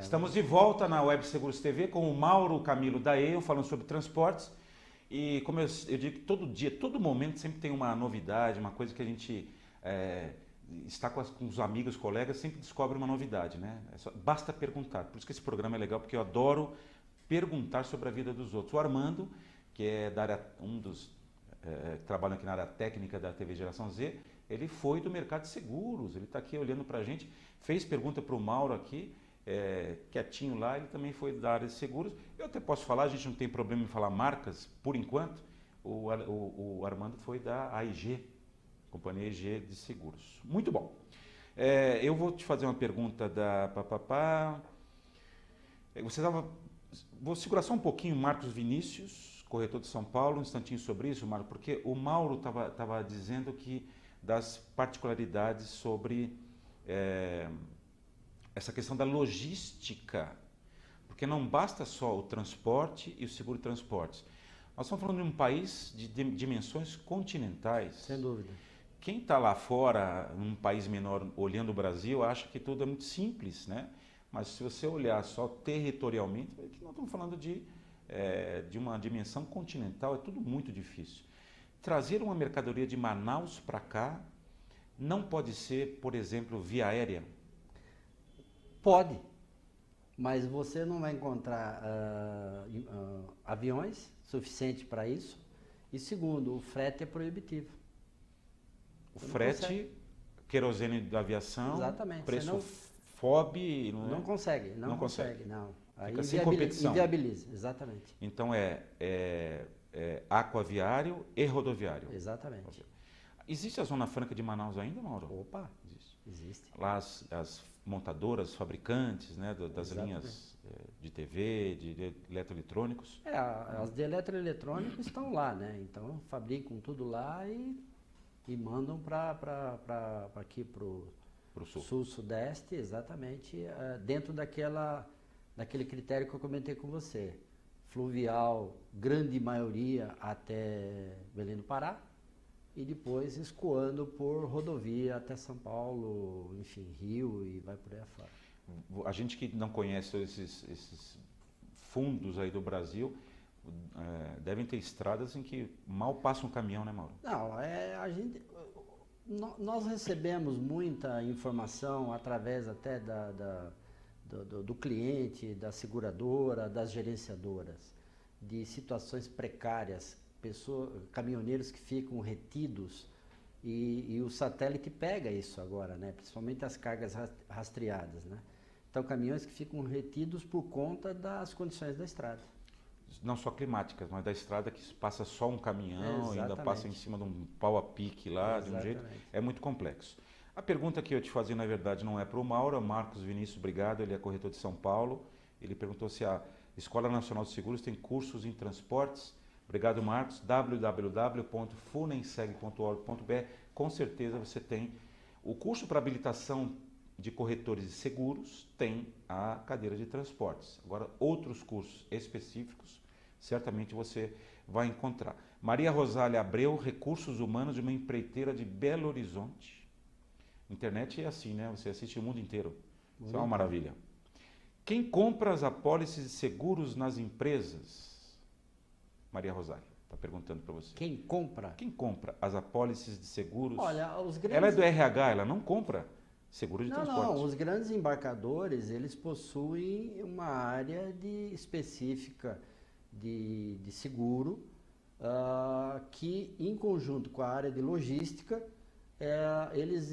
Estamos de volta na Web Seguros TV com o Mauro Camilo da EION falando sobre transportes. E como eu digo, todo dia, todo momento sempre tem uma novidade, uma coisa que a gente está com os amigos, colegas, sempre descobre uma novidade, né? Basta perguntar. Por isso que esse programa é legal, porque eu adoro perguntar sobre a vida dos outros. O Armando, que é da área, um dos que trabalham aqui na área técnica da TV Geração Z, ele foi do mercado de seguros, ele está aqui olhando para a gente, fez pergunta para o Mauro aqui, quietinho lá, ele também foi da área de seguros. Eu até posso falar, a gente não tem problema em falar marcas, por enquanto, o Armando foi da AIG, Companhia AIG de Seguros. Muito bom. Eu vou te fazer uma pergunta da Vou segurar só um pouquinho Marcos Vinícius, corretor de São Paulo, um instantinho sobre isso, Mauro, porque o Mauro estava dizendo que das particularidades sobre essa questão da logística, porque não basta só o transporte e o seguro de transportes. Nós estamos falando de um país de dimensões continentais. Sem dúvida. Quem está lá fora, num país menor, olhando o Brasil, acha que tudo é muito simples, né? Mas se você olhar só territorialmente, nós estamos falando de uma dimensão continental, é tudo muito difícil. Trazer uma mercadoria de Manaus para cá não pode ser, por exemplo, via aérea? Pode, mas você não vai encontrar aviões suficientes para isso. E segundo, o frete é proibitivo. O frete, querosene da aviação, exatamente. Preço FOB... Não consegue. Aí fica sem competição. Inviabiliza, exatamente. Então aquaviário e rodoviário. Exatamente. Existe a Zona Franca de Manaus ainda, Mauro? Opa, existe. Lá as montadoras, fabricantes, né, das linhas de TV, de eletroeletrônicos. As de eletroeletrônicos estão lá, né? Então fabricam tudo lá e mandam para aqui para o sul-sudeste, exatamente, dentro daquele critério que eu comentei com você. Fluvial, grande maioria até Belém do Pará, e depois escoando por rodovia até São Paulo, enfim, Rio e vai por aí afora. A gente que não conhece esses fundos aí do Brasil, devem ter estradas em que mal passa um caminhão, né, Mauro? Não, nós recebemos muita informação através até do cliente, da seguradora, das gerenciadoras, de situações precárias, caminhoneiros que ficam retidos e o satélite pega isso agora, né? Principalmente as cargas rastreadas, né? Então, caminhões que ficam retidos por conta das condições da estrada. Não só climáticas, mas da estrada que passa só um caminhão, ainda passa em cima de um pau a pique lá, de um jeito, é muito complexo. A pergunta que eu te fazia, na verdade, não é para o Mauro, é o Marcos Vinícius, obrigado, ele é corretor de São Paulo. Ele perguntou se a Escola Nacional de Seguros tem cursos em transportes. Obrigado, Marcos. www.funenseg.org.br. Com certeza você tem o curso para habilitação de corretores de seguros, tem a cadeira de transportes. Agora, outros cursos específicos, certamente você vai encontrar. Maria Rosália Abreu, Recursos Humanos de uma empreiteira de Belo Horizonte. Internet é assim, né? Você assiste o mundo inteiro. Isso é uma maravilha. Quem compra as apólices de seguros nas empresas? Maria Rosália está perguntando para você. Quem compra? Quem compra as apólices de seguros? Olha, os grandes... Ela é do RH, ela não compra seguro de transporte. Não, os grandes embarcadores, eles possuem uma área específica de seguro, que em conjunto com a área de logística, eles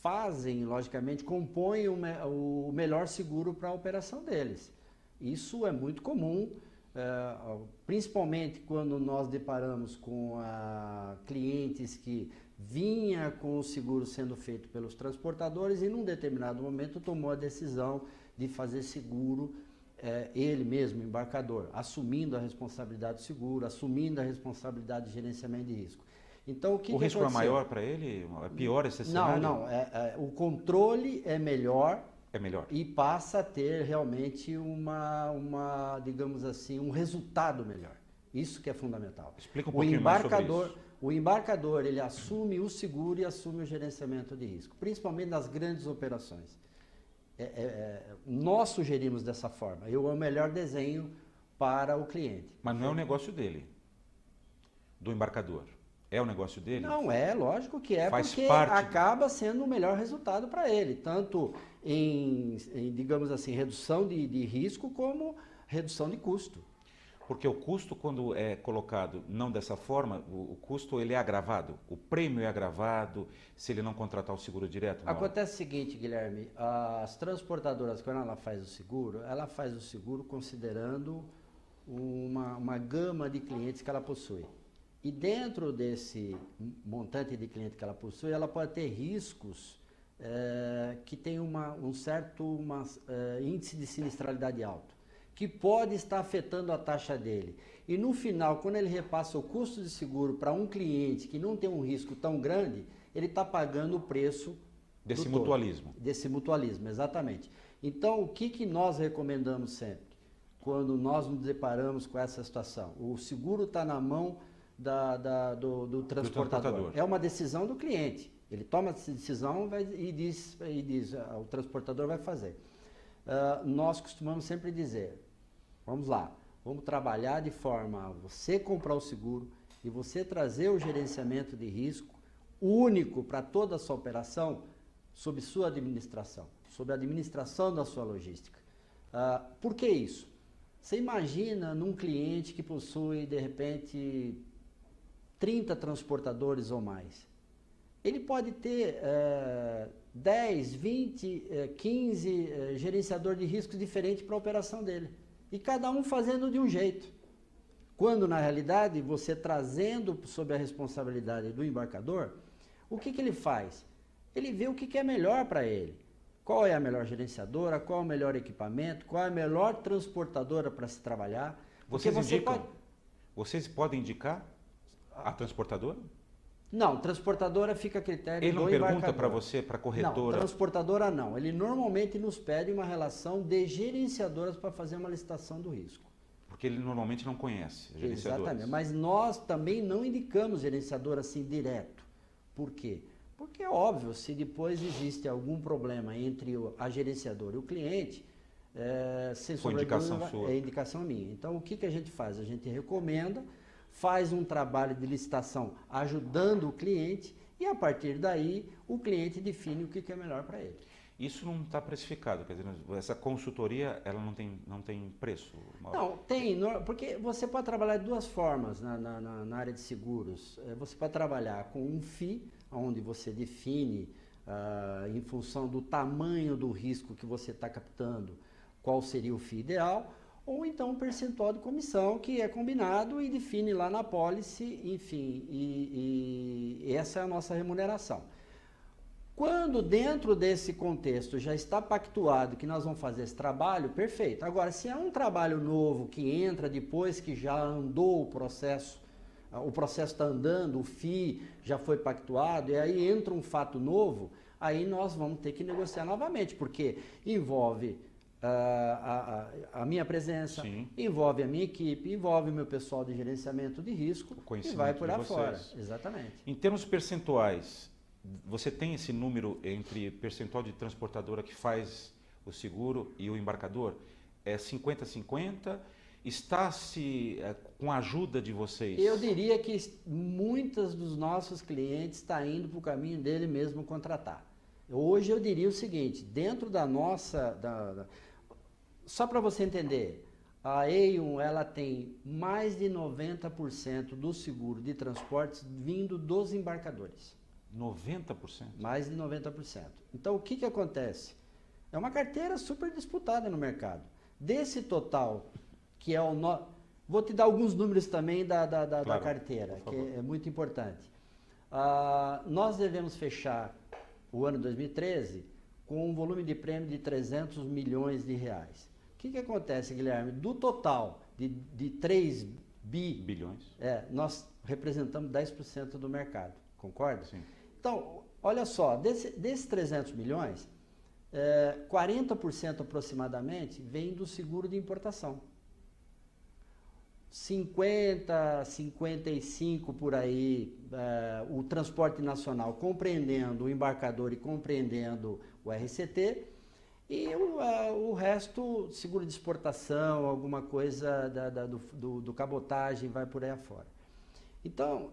fazem, logicamente, compõem o melhor seguro para a operação deles. Isso é muito comum, principalmente quando nós deparamos com clientes que vinha com o seguro sendo feito pelos transportadores e num determinado momento tomou a decisão de fazer seguro, ele mesmo, embarcador, assumindo a responsabilidade do seguro, assumindo a responsabilidade de gerenciamento de risco. Então, o risco é maior para ele? É pior esse cenário? Não. O controle é melhor. É melhor. E passa a ter realmente digamos assim, um resultado melhor. Isso que é fundamental. Explica um pouquinho mais sobre isso. O embarcador, ele assume o seguro e assume o gerenciamento de risco, principalmente nas grandes operações. Nós sugerimos dessa forma. É o melhor desenho para o cliente. Mas não é o negócio dele, do embarcador. É o negócio dele? Não, lógico que é, Faz porque parte... acaba sendo o melhor resultado para ele, tanto em, digamos assim, redução de risco como redução de custo. Porque o custo, quando é colocado não dessa forma, o custo ele é agravado, o prêmio é agravado se ele não contratar o seguro direto? Acontece o seguinte, Guilherme, as transportadoras, quando ela faz o seguro considerando uma gama de clientes que ela possui. E dentro desse montante de cliente que ela possui, ela pode ter riscos que tem um certo índice de sinistralidade alto, que pode estar afetando a taxa dele. E no final, quando ele repassa o custo de seguro para um cliente que não tem um risco tão grande, ele está pagando o preço desse mutualismo. Desse mutualismo, exatamente. Então, o que nós recomendamos sempre? Quando nós nos deparamos com essa situação? O seguro está na mão do transportador. É uma decisão do cliente. Ele toma essa decisão e diz o transportador vai fazer. Nós costumamos sempre dizer, vamos lá, vamos trabalhar de forma a você comprar o seguro e você trazer o gerenciamento de risco único para toda a sua operação sob sua administração, sob a administração da sua logística. Por que isso? Você imagina num cliente que possui, de repente, 30 transportadores ou mais. Ele pode ter 10, 20, 15 gerenciadores de riscos diferentes para a operação dele. E cada um fazendo de um jeito. Quando, na realidade, você trazendo sob a responsabilidade do embarcador, o que ele faz? Ele vê o que é melhor para ele. Qual é a melhor gerenciadora, qual é o melhor equipamento, qual é a melhor transportadora para se trabalhar. Vocês podem indicar a transportadora? Não, transportadora fica a critério do embarcador. Ele não pergunta para você, para a corretora? Não, transportadora não. Ele normalmente nos pede uma relação de gerenciadoras para fazer uma licitação do risco. Porque ele normalmente não conhece gerenciadoras. Exatamente, mas nós também não indicamos gerenciador assim direto. Por quê? Porque é óbvio, se depois existe algum problema entre a gerenciadora e o cliente, sem sombra de dúvida, é indicação minha. Então, o que a gente faz? A gente recomenda, faz um trabalho de licitação ajudando o cliente e, a partir daí, o cliente define o que é melhor para ele. Isso não está precificado, quer dizer, essa consultoria ela não tem preço? Não, tem, porque você pode trabalhar de duas formas na área de seguros. Você pode trabalhar com um FII, onde você define, em função do tamanho do risco que você está captando, qual seria o FII ideal, ou então um percentual de comissão que é combinado e define lá na pólice, enfim, e essa é a nossa remuneração. Quando dentro desse contexto já está pactuado que nós vamos fazer esse trabalho, perfeito. Agora, se é um trabalho novo que entra depois que já andou o processo está andando, o FII já foi pactuado, e aí entra um fato novo, aí nós vamos ter que negociar novamente, porque envolve a minha presença, sim, envolve a minha equipe, envolve o meu pessoal de gerenciamento de risco e vai por aí fora. Exatamente. Em termos percentuais, você tem esse número entre percentual de transportadora que faz o seguro e o embarcador? É 50-50? Está-se com a ajuda de vocês? Eu diria que muitos dos nossos clientes estão indo para o caminho dele mesmo contratar. Hoje eu diria o seguinte, dentro da nossa... Só para você entender, a Aon ela tem mais de 90% do seguro de transportes vindo dos embarcadores. 90%? Mais de 90%. Então, o que acontece? É uma carteira super disputada no mercado. Desse total, que é Vou te dar alguns números também da carteira, que é muito importante. Nós devemos fechar o ano 2013 com um volume de prêmio de 300 milhões de reais. O que acontece, Guilherme? Do total de 3 bilhões, nós representamos 10% do mercado, concorda? Sim. Então, olha só, desses 300 milhões, 40% aproximadamente vem do seguro de importação. 50, 55 por aí, o transporte nacional compreendendo o embarcador e compreendendo o RCT, e o resto, seguro de exportação, alguma coisa do cabotagem, vai por aí afora. Então,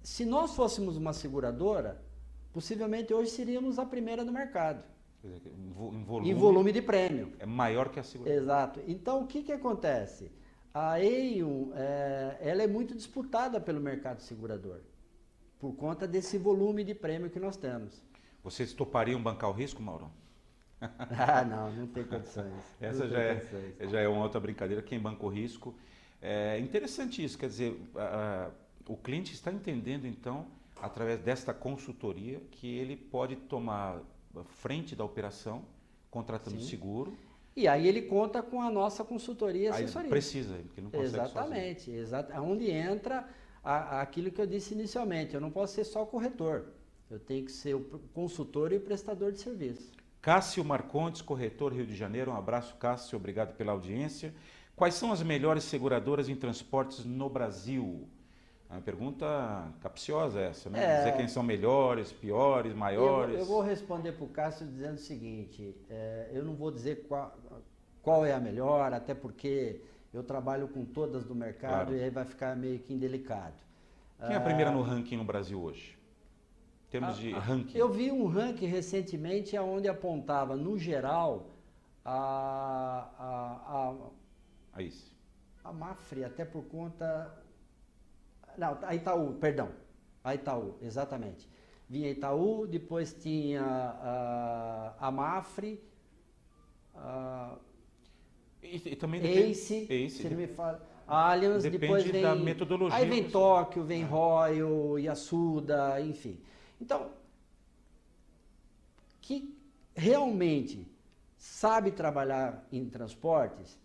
se nós fôssemos uma seguradora, possivelmente hoje seríamos a primeira do mercado. Em volume de prêmio. É maior que a seguradora. Exato. Então, o que acontece? A Eion, ela é muito disputada pelo mercado segurador, por conta desse volume de prêmio que nós temos. Vocês topariam bancar o risco, Mauro? Não tem condições. Essa já é uma outra brincadeira, quem banca o risco. É interessante isso, quer dizer, o cliente está entendendo, então, através desta consultoria, que ele pode tomar frente da operação, contratando seguro. E aí ele conta com a nossa consultoria e assessoria. Aí precisa, porque não consegue Exatamente, onde entra aquilo que eu disse inicialmente, eu não posso ser só corretor, eu tenho que ser o consultor e o prestador de serviço. Cássio Marcondes, corretor Rio de Janeiro, um abraço, Cássio, obrigado pela audiência. Quais são as melhores seguradoras em transportes no Brasil? É uma pergunta capciosa essa, né? Dizer quem são melhores, piores, maiores. Eu vou responder para o Cássio dizendo o seguinte, eu não vou dizer qual é a melhor, até porque eu trabalho com todas do mercado, claro. E aí vai ficar meio que indelicado. Quem é a primeira no ranking no Brasil hoje? Em termos de ranking. Eu vi um ranking recentemente onde apontava, no geral, a Mafre, até por conta... Não, a Itaú, perdão. A Itaú, exatamente. Vinha Itaú, depois tinha a Mafre, e também Ace, se não me fala, a Allianz, depois vem... da metodologia. Aí vem Tóquio, vem Royal, Yasuda, enfim. Então, que realmente sabe trabalhar em transportes,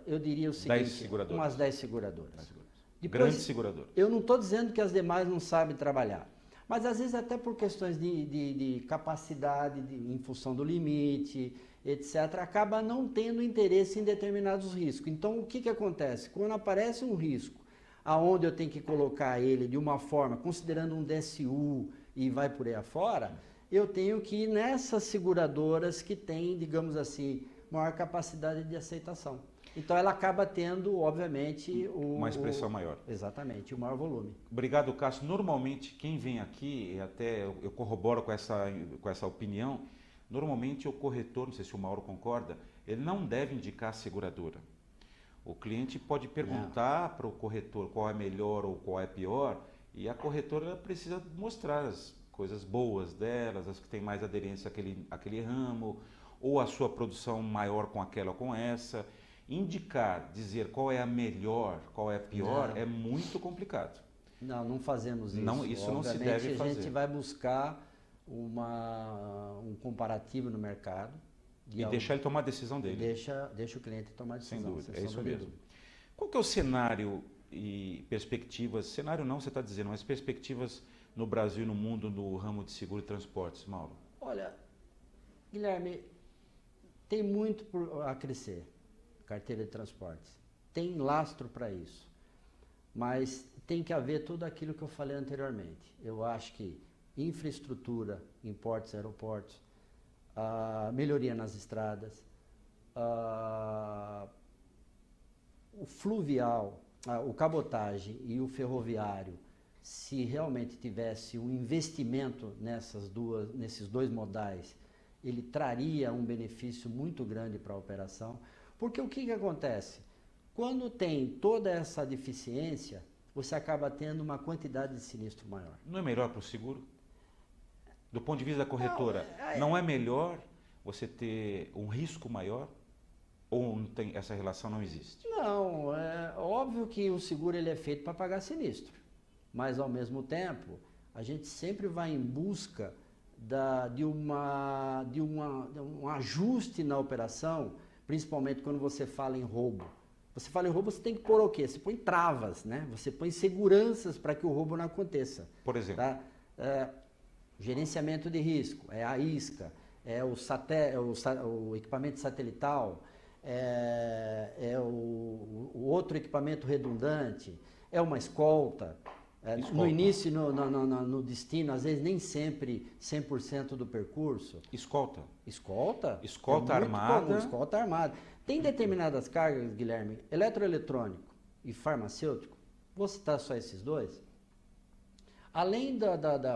eu diria o seguinte, umas 10 seguradoras. Depois, grandes seguradoras. Eu não estou dizendo que as demais não sabem trabalhar, mas às vezes até por questões de capacidade, em função do limite, etc., acaba não tendo interesse em determinados riscos. Então, o que acontece? Quando aparece um risco, aonde eu tenho que colocar ele de uma forma, considerando um DSU e vai por aí afora, eu tenho que ir nessas seguradoras que têm, digamos assim, maior capacidade de aceitação. Então ela acaba tendo, obviamente, uma expressão maior. Exatamente, o maior volume. Obrigado, Cássio. Normalmente quem vem aqui, e até eu corroboro com essa opinião, normalmente o corretor, não sei se o Mauro concorda, ele não deve indicar a seguradora. O cliente pode perguntar para o corretor qual é melhor ou qual é pior, e a corretora precisa mostrar as coisas boas delas, as que têm mais aderência àquele ramo, ou a sua produção maior com aquela ou com essa. Indicar, dizer qual é a melhor, qual é a pior, é muito complicado. Não fazemos isso. Não, isso não se deve fazer. A gente vai buscar um comparativo no mercado. E deixar ele tomar a decisão dele. Deixa o cliente tomar a decisão. Sem dúvida, é isso mesmo. Qual que é o cenário e perspectivas, cenário não você está dizendo, mas perspectivas no Brasil e no mundo no ramo de seguro e transportes, Mauro? Olha, Guilherme, tem muito a crescer. Carteira de transportes. Tem lastro para isso, mas tem que haver tudo aquilo que eu falei anteriormente. Eu acho que infraestrutura em portos e aeroportos, melhoria nas estradas, o fluvial, o cabotagem e o ferroviário, se realmente tivesse um investimento nesses dois modais, ele traria um benefício muito grande para a operação. Porque o que acontece? Quando tem toda essa deficiência, você acaba tendo uma quantidade de sinistro maior. Não é melhor para o seguro? Do ponto de vista da corretora, não é melhor você ter um risco maior? Ou não tem, essa relação não existe? Não, é óbvio que o seguro ele é feito para pagar sinistro. mas ao mesmo tempo a gente sempre vai em busca de um ajuste na operação, principalmente quando você fala em roubo. Você fala em roubo, você tem que pôr o quê? Você põe travas, né? Você põe seguranças para que o roubo não aconteça. Por exemplo? Tá? Gerenciamento de risco, é a isca, é o equipamento satelital, é o outro equipamento redundante, é uma escolta. No início, no destino, às vezes nem sempre 100% do percurso. Escolta. Escolta? Escolta armada. Comum, escolta armada. Tem determinadas cargas, Guilherme, eletroeletrônico e farmacêutico, vou citar só esses dois. Além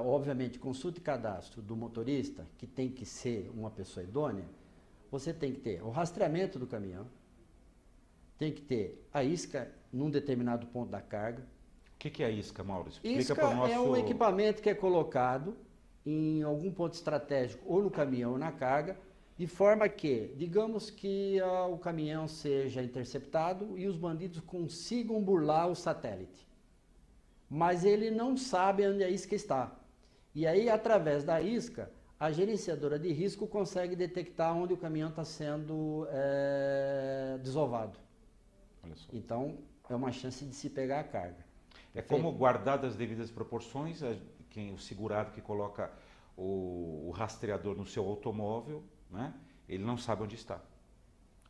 obviamente, consulta e cadastro do motorista, que tem que ser uma pessoa idônea, você tem que ter o rastreamento do caminhão, tem que ter a isca num determinado ponto da carga. O que é a isca, Mauro? Explica Isca para o nosso... é um equipamento que é colocado em algum ponto estratégico, ou no caminhão ou na carga, de forma que, digamos que o caminhão seja interceptado e os bandidos consigam burlar o satélite. Mas ele não sabe onde a isca está. E aí, através da isca, a gerenciadora de risco consegue detectar onde o caminhão está sendo desovado. Olha só. Então, é uma chance de se pegar a carga. É como guardadas as devidas proporções, o segurado que coloca o rastreador no seu automóvel, né? Ele não sabe onde está.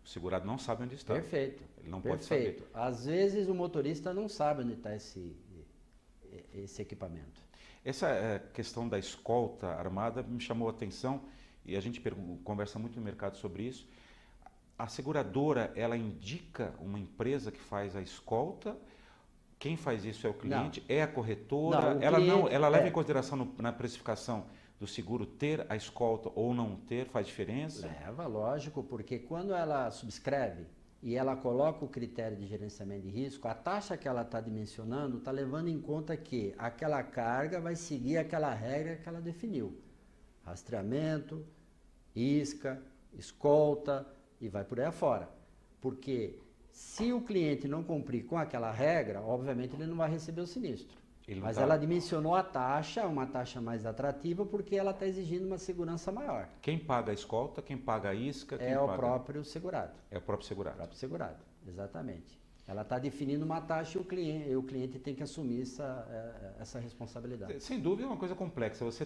O segurado não sabe onde está. Perfeito. Ele não pode saber. Às vezes o motorista não sabe onde está esse equipamento. Essa questão da escolta armada me chamou a atenção e a gente conversa muito no mercado sobre isso. A seguradora, ela indica uma empresa que faz a escolta. Quem faz isso é o cliente? Não. É a corretora? Ela leva em consideração na precificação do seguro ter a escolta ou não ter, faz diferença? Leva, lógico, porque quando ela subscreve e ela coloca o critério de gerenciamento de risco, a taxa que ela está dimensionando está levando em conta que aquela carga vai seguir aquela regra que ela definiu. Rastreamento, isca, escolta e vai por aí afora. Porque se o cliente não cumprir com aquela regra, obviamente ele não vai receber o sinistro. Mas ela dimensionou a taxa, uma taxa mais atrativa, porque ela está exigindo uma segurança maior. Quem paga a escolta, quem paga a isca? O próprio segurado. É o próprio segurado. O próprio segurado, exatamente. Ela está definindo uma taxa e o cliente tem que assumir essa responsabilidade. Sem dúvida é uma coisa complexa. Você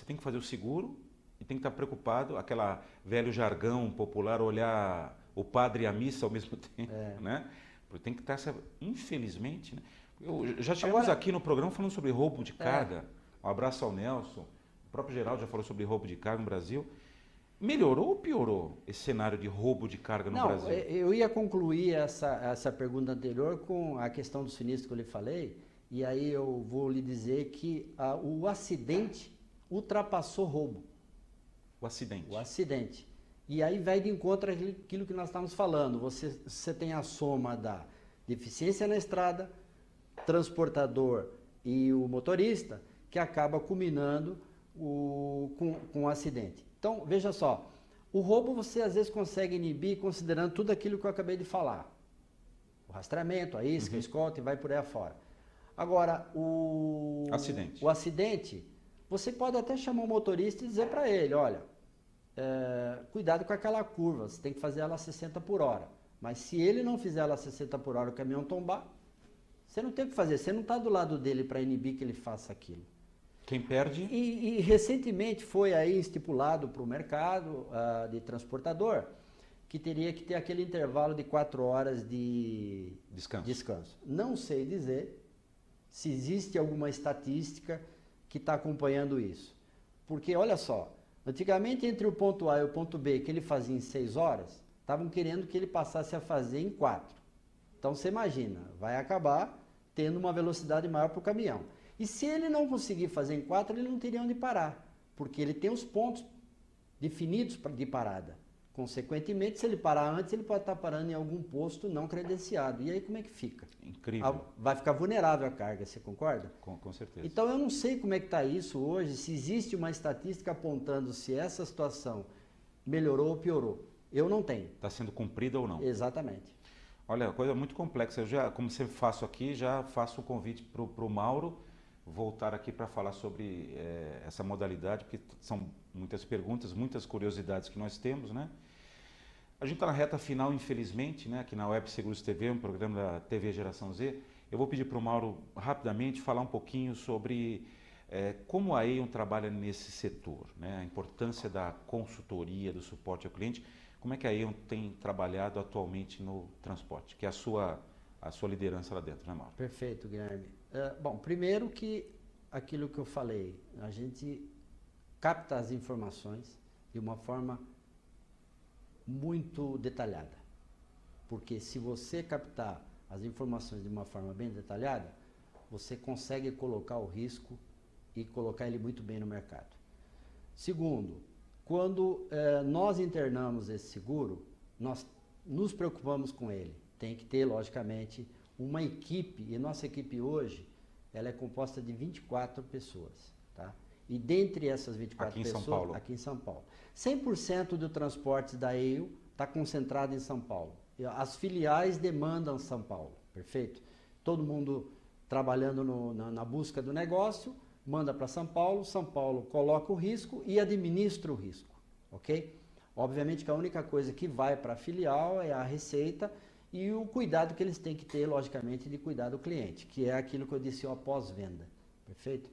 tem que fazer o seguro e tem que estar preocupado, aquela velho jargão popular, olhar o padre e a missa ao mesmo tempo, né? Porque tem que estar, infelizmente, né? Já tivemos aqui no programa falando sobre roubo de carga. Um abraço ao Nelson. O próprio Geraldo já falou sobre roubo de carga no Brasil. Melhorou ou piorou esse cenário de roubo de carga no Brasil? Eu ia concluir essa pergunta anterior com a questão do sinistro que eu lhe falei. E aí eu vou lhe dizer que o acidente ultrapassou roubo. O acidente. O acidente. E aí vai de encontro àquilo que nós estamos falando. Você tem a soma da deficiência na estrada, transportador e o motorista, que acaba culminando com o acidente. Então, veja só, o roubo você às vezes consegue inibir considerando tudo aquilo que eu acabei de falar. O rastreamento, a isca, a escolta e vai por aí afora. Agora, o acidente, você pode até chamar o motorista e dizer para ele, olha, cuidado com aquela curva, você tem que fazer ela a 60 por hora. Mas se ele não fizer ela a 60 por hora, o caminhão tombar, você não tem o que fazer, você não está do lado dele para inibir que ele faça aquilo. Quem perde? E recentemente foi aí estipulado para o mercado de transportador que teria que ter aquele intervalo de 4 horas de descanso. Não sei dizer se existe alguma estatística que está acompanhando isso. Porque, olha só, antigamente entre o ponto A e o ponto B, que ele fazia em 6 horas, estavam querendo que ele passasse a fazer em 4. Então, você imagina, vai acabar tendo uma velocidade maior para o caminhão. E se ele não conseguir fazer em 4, ele não teria onde parar, porque ele tem os pontos definidos de parada. Consequentemente, se ele parar antes, ele pode estar parando em algum posto não credenciado. E aí como é que fica? Incrível. Vai ficar vulnerável a carga, você concorda? Com certeza. Então eu não sei como é que está isso hoje, se existe uma estatística apontando se essa situação melhorou ou piorou. Eu não tenho. Está sendo cumprida ou não? Exatamente. Olha, coisa muito complexa. Eu já, como sempre faço aqui, já faço o convite para o Mauro voltar aqui para falar sobre essa modalidade, porque são muitas perguntas, muitas curiosidades que nós temos, né? A gente está na reta final, infelizmente, né? Aqui na Web Seguros TV, um programa da TV Geração Z. Eu vou pedir para o Mauro, rapidamente, falar um pouquinho sobre como a Aon trabalha nesse setor, né? A importância da consultoria, do suporte ao cliente. Como é que a Aon tem trabalhado atualmente no transporte, que é a sua liderança lá dentro, né, Mauro? Perfeito, Guilherme. Bom, primeiro que aquilo que eu falei, a gente capta as informações de uma forma muito detalhada. Porque se você captar as informações de uma forma bem detalhada, você consegue colocar o risco e colocar ele muito bem no mercado. Segundo, quando nós internamos esse seguro, nós nos preocupamos com ele. Tem que ter, logicamente, uma equipe, e nossa equipe hoje, ela é composta de 24 pessoas, tá? E dentre essas 24 aqui pessoas, em São Paulo. aqui em São Paulo, 100% do transporte da Aon está concentrado em São Paulo. As filiais demandam São Paulo, perfeito? Todo mundo trabalhando na busca do negócio, manda para São Paulo coloca o risco e administra o risco, ok? Obviamente que a única coisa que vai para a filial é a receita e o cuidado que eles têm que ter, logicamente, de cuidar do cliente, que é aquilo que eu disse, o pós-venda, perfeito?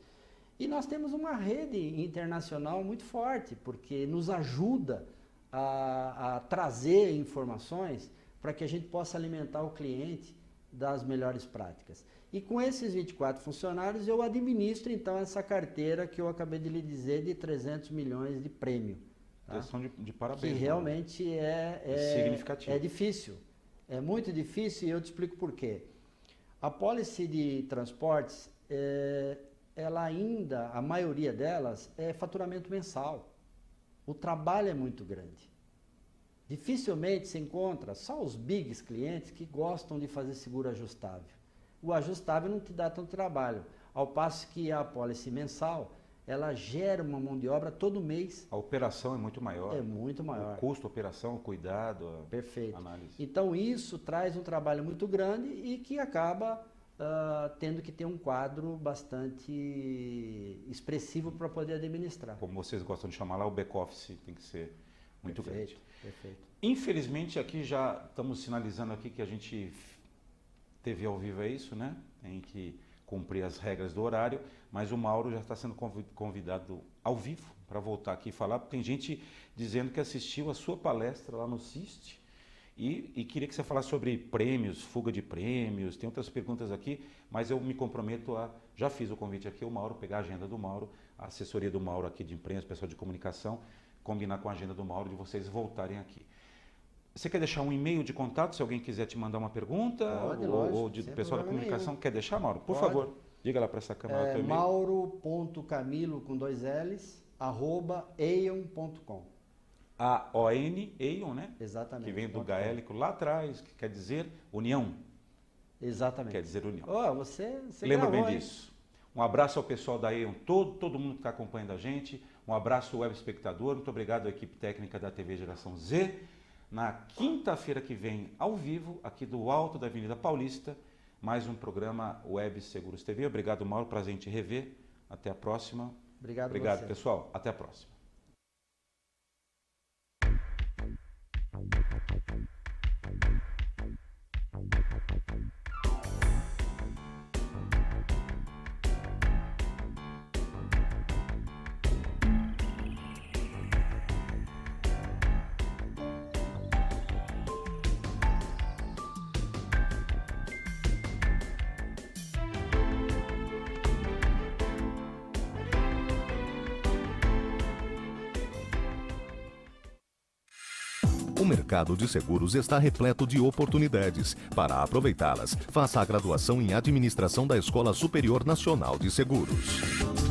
E nós temos uma rede internacional muito forte, porque nos ajuda a trazer informações para que a gente possa alimentar o cliente das melhores práticas. E com esses 24 funcionários, eu administro, então, essa carteira que eu acabei de lhe dizer de 300 milhões de prêmio. Tá? Questão de parabéns. Que realmente significativo. É difícil. É muito difícil e eu te explico por quê. A policy de transportes, ela ainda, a maioria delas, é faturamento mensal. O trabalho é muito grande. Dificilmente se encontra só os bigs clientes que gostam de fazer seguro ajustável. O ajustável não te dá tanto trabalho, ao passo que a policy mensal, ela gera uma mão de obra todo mês. A operação é muito maior. É muito maior. O custo, a operação, o cuidado, Perfeito. Análise. Então isso traz um trabalho muito grande e que acaba tendo que ter um quadro bastante expressivo para poder administrar. Como vocês gostam de chamar lá, o back-office tem que ser muito grande. Perfeito. Infelizmente, aqui já estamos sinalizando aqui que a gente TV ao vivo é isso, né? Tem que cumprir as regras do horário, mas o Mauro já está sendo convidado ao vivo para voltar aqui e falar, porque tem gente dizendo que assistiu a sua palestra lá no CIST e queria que você falasse sobre prêmios, fuga de prêmios, tem outras perguntas aqui, mas eu me comprometo já fiz o convite aqui, o Mauro, pegar a agenda do Mauro, a assessoria do Mauro aqui de imprensa, pessoal de comunicação, combinar com a agenda do Mauro de vocês voltarem aqui. Você quer deixar um e-mail de contato, se alguém quiser te mandar uma pergunta? Pode, ou de pessoal da comunicação, quer deixar, Mauro? Por favor, diga lá para essa câmera. Mauro.camilo, com 2 L's, @aon.com. Aon, né? Exatamente. Que vem do gaélico lá atrás, que quer dizer união. Exatamente. Quer dizer união. Você lembra gravou, bem disso. Um abraço ao pessoal da Aon, todo mundo que está acompanhando a gente. Um abraço, web espectador. Muito obrigado à equipe técnica da TV Geração Z. Na quinta-feira que vem, ao vivo, aqui do alto da Avenida Paulista, mais um programa Web Seguros TV. Obrigado, Mauro. Prazer em te rever. Até a próxima. Obrigado, pessoal. Até a próxima. O mercado de seguros está repleto de oportunidades. Para aproveitá-las, faça a graduação em Administração da Escola Superior Nacional de Seguros.